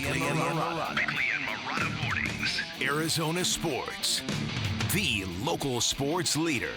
Bickley and Marotta Mornings. Arizona Sports, the local sports leader.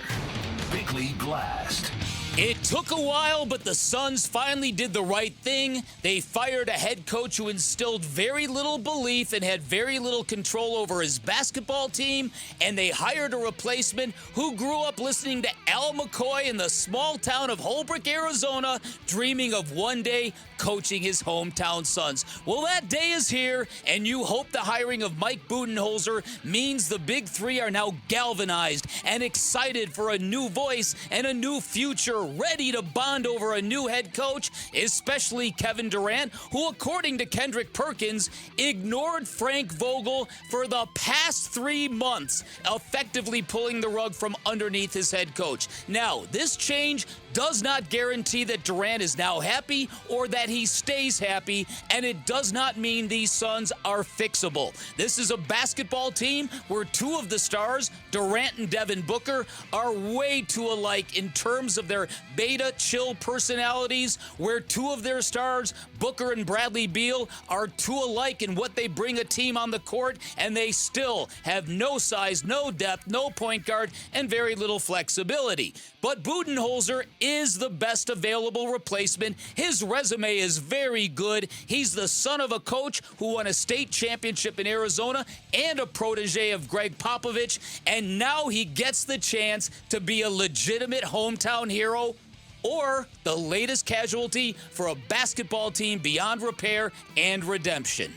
Bickley Blast. It took a while, but the Suns finally did the right thing. They fired a head coach who instilled very little belief and had very little control over his basketball team, and they hired a replacement who grew up listening to Al McCoy in the small town of Holbrook, Arizona, dreaming of one day coaching his hometown Suns. Well, that day is here, and you hope the hiring of Mike Budenholzer means the Big Three are now galvanized and excited for a new voice and a new future, ready to bond over a new head coach, especially Kevin Durant, who, according to Kendrick Perkins, ignored Frank Vogel for the past 3 months, effectively pulling the rug from underneath his head coach. Now, this change does not guarantee that Durant is now happy or that he stays happy, and it does not mean these Suns are fixable. This is a basketball team where two of the stars, Durant and Devin Booker, are way too alike in terms of their beta chill personalities, where two of their stars, Booker and Bradley Beal, are too alike in what they bring a team on the court, and they still have no size, no depth, no point guard, and very little flexibility. But Budenholzer is the best available replacement. His resume is very good. He's the son of a coach who won a state championship in Arizona and a protege of Greg Popovich, and now he gets the chance to be a legitimate hometown hero, or the latest casualty for a basketball team beyond repair and redemption.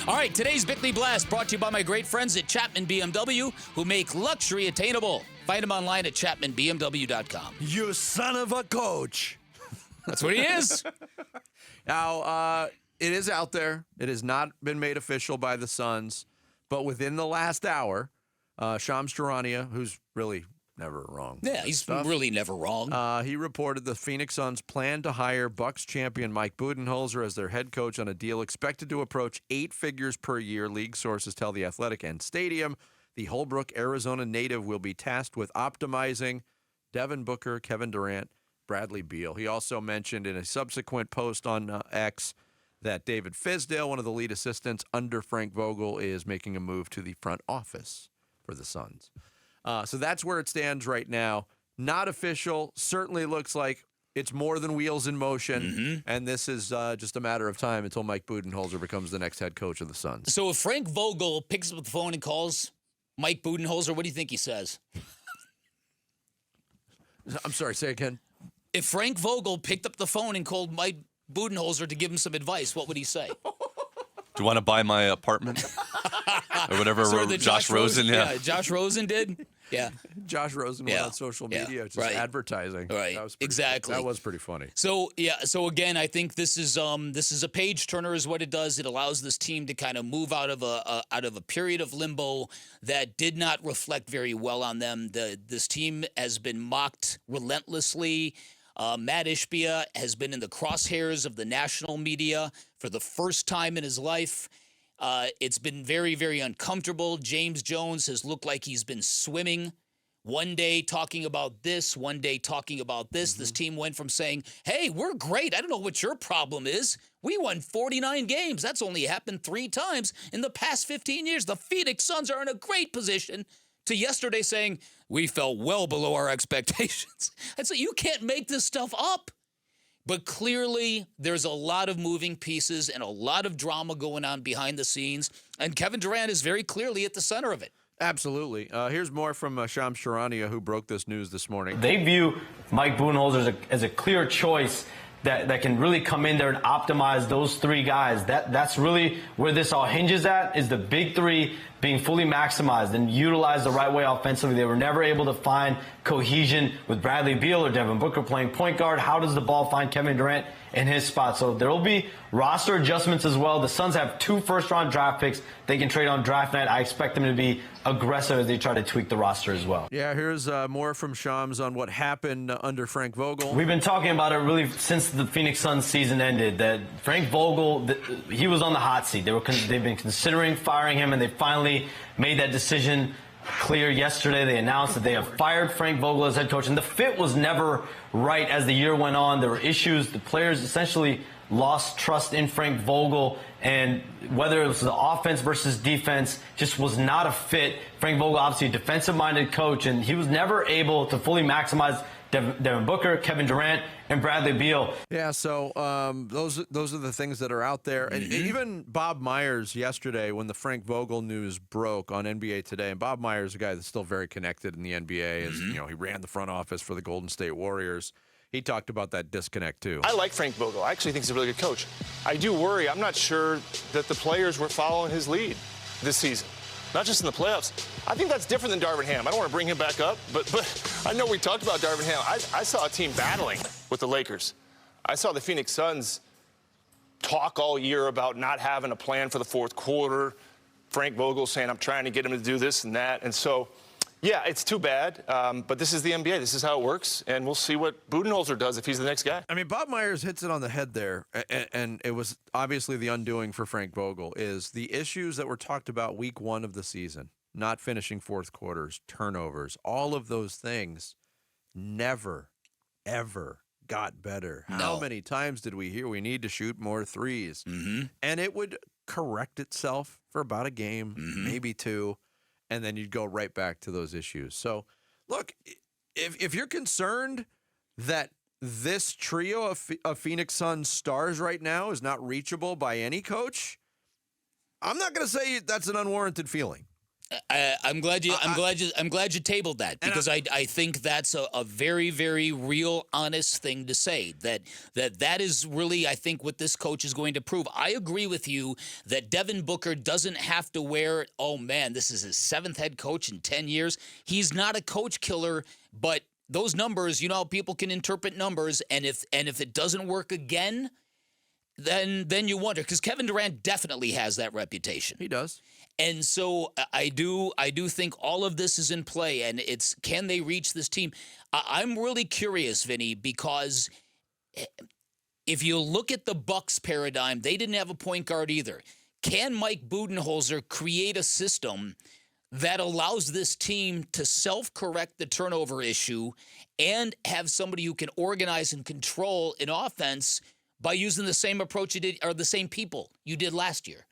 All right, today's Bickley Blast brought to you by my great friends at Chapman BMW, who make luxury attainable. Find him online at chapmanbmw.com. You son of a coach. That's what he is. Now, it is out there. It has not been made official by the Suns, but within the last hour, Shams Charania, who's really never wrong. Yeah, he's really never wrong. He reported the Phoenix Suns plan to hire Bucks champion Mike Budenholzer as their head coach on a deal expected to approach 8 figures per year, league sources tell The Athletic and Stadium. The Holbrook, Arizona native will be tasked with optimizing Devin Booker, Kevin Durant, Bradley Beal. He also mentioned in a subsequent post on X that David Fizdale, one of the lead assistants under Frank Vogel, is making a move to the front office for the Suns. So that's where it stands right now. Not official. Certainly looks like it's more than wheels in motion, and this is just a matter of time until Mike Budenholzer becomes the next head coach of the Suns. So if Frank Vogel picks up the phone and calls Mike Budenholzer, what do you think he says? I'm sorry, say again. If Frank Vogel picked up the phone and called Mike Budenholzer to give him some advice, what would he say? Do you want to buy my apartment? Or whatever Josh Rosen, yeah, Josh Rosen did. Yeah, Josh Rosen went on social media, just advertising. Right, exactly. That was pretty funny. So so again, I think this is a page turner, is what it does. It allows this team to kind of move out of a period of limbo that did not reflect very well on them. This team has been mocked relentlessly. Matt Ishbia has been in the crosshairs of the national media for the first time in his life. It's been very, very uncomfortable. James Jones has looked like he's been swimming. One day talking about this, one day talking about this. This team went from saying, hey, we're great. I don't know what your problem is. We won 49 games. That's only happened 3 times in the past 15 years. The Phoenix Suns are in a great position, to yesterday saying, we fell well below our expectations. And so you can't make this stuff up. But clearly, there's a lot of moving pieces and a lot of drama going on behind the scenes. And Kevin Durant is very clearly at the center of it. Absolutely. Here's more from Shams Charania, who broke this news this morning. They view Mike Budenholzer as a clear choice that can really come in there and optimize those 3 guys. That's really where this all hinges at, is the big 3 being fully maximized and utilized the right way offensively. They were never able to find cohesion with Bradley Beal or Devin Booker playing point guard. How does the ball find Kevin Durant in his spot? So there will be roster adjustments as well. The Suns have 2 first-round draft picks they can trade on draft night. I expect them to be aggressive as they try to tweak the roster as well. Yeah, here's more from Shams on what happened under Frank Vogel. We've been talking about it really since the Phoenix Suns season ended, that Frank Vogel, he was on the hot seat. They've been considering firing him, and they finally made that decision clear yesterday. They announced that they have fired Frank Vogel as head coach, and the fit was never right as the year went on. There were issues. The players essentially lost trust in Frank Vogel, and whether it was the offense versus defense, just was not a fit. Frank Vogel, obviously a defensive-minded coach, and he was never able to fully maximize Devin Booker, Kevin Durant, and Bradley Beal. Yeah, so those are the things that are out there. And even Bob Myers yesterday, when the Frank Vogel news broke on NBA Today, and Bob Myers is a guy that's still very connected in the NBA. As, you know, he ran the front office for the Golden State Warriors. He talked about that disconnect, too. I like Frank Vogel. I actually think he's a really good coach. I do worry. I'm not sure that the players were following his lead this season, not just in the playoffs. I think that's different than Darvin Ham. I don't want to bring him back up, but I know we talked about Darvin Ham. I saw a team battling with the Lakers. I saw the Phoenix Suns talk all year about not having a plan for the fourth quarter. Frank Vogel saying, I'm trying to get him to do this and that. And so, yeah, it's too bad, but this is the NBA. This is how it works, and we'll see what Budenholzer does if he's the next guy. I mean, Bob Myers hits it on the head there, and it was obviously the undoing for Frank Vogel is the issues that were talked about week one of the season, not finishing fourth quarters, turnovers, all of those things never, ever got better. No. How many times did we hear we need to shoot more threes? And it would correct itself for about a game, maybe two, and then you'd go right back to those issues. So, look, if you're concerned that this trio of Phoenix Suns stars right now is not reachable by any coach, I'm not going to say that's an unwarranted feeling. I'm glad you tabled that, because I think that's a very, very real, honest thing to say. That is really, I think, what this coach is going to prove. I agree with you that Devin Booker doesn't have to wear, oh man, this is his 7th head coach in 10 years. He's not a coach killer, but those numbers, you know, people can interpret numbers, and if it doesn't work again, then you wonder, because Kevin Durant definitely has that reputation. He does. And so I do think all of this is in play, and it's, can they reach this team? I'm really curious, Vinny, because if you look at the Bucks paradigm, they didn't have a point guard either. Can Mike Budenholzer create a system that allows this team to self-correct the turnover issue and have somebody who can organize and control an offense by using the same approach you did, or the same people you did last year?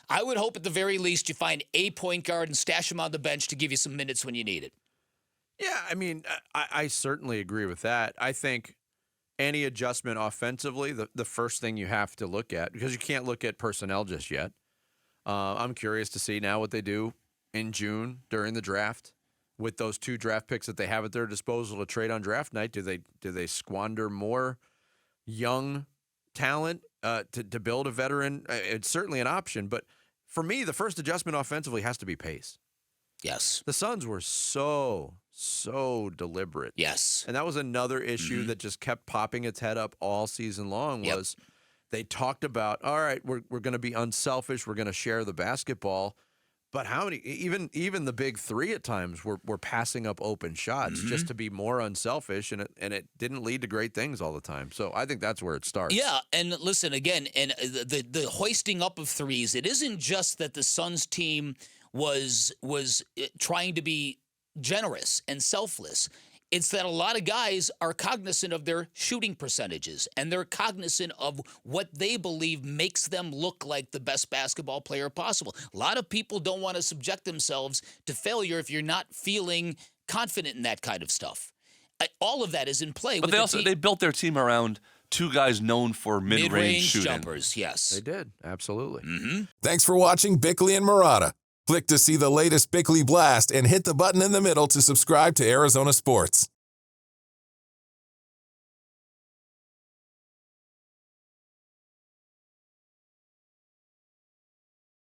I would hope at the very least you find a point guard and stash him on the bench to give you some minutes when you need it. Yeah, I mean, I certainly agree with that. I think any adjustment offensively, the first thing you have to look at, because you can't look at personnel just yet. I'm curious to see now what they do in June during the draft with those 2 draft picks that they have at their disposal to trade on draft night. Do they squander more young talent to build a veteran? It's certainly an option, but for me, the first adjustment offensively has to be pace. Yes. The Suns were so deliberate. Yes. And that was another issue that just kept popping its head up all season long was they talked about, all right, we're going to be unselfish, we're going to share the basketball. But how many, even the big 3 at times were passing up open shots just to be more unselfish, and it didn't lead to great things all the time. So I think that's where it starts. Yeah, and listen, again, and the hoisting up of threes, it isn't just that the Suns team was trying to be generous and selfless. It's that a lot of guys are cognizant of their shooting percentages, and they're cognizant of what they believe makes them look like the best basketball player possible. A lot of people don't want to subject themselves to failure if you're not feeling confident in that kind of stuff. All of that is in play. But they built their team around 2 guys known for mid-range shooting. Jumpers, yes. They did, absolutely. Thanks for watching Bickley and Marotta. Click to see the latest Bickley Blast and hit the button in the middle to subscribe to Arizona Sports.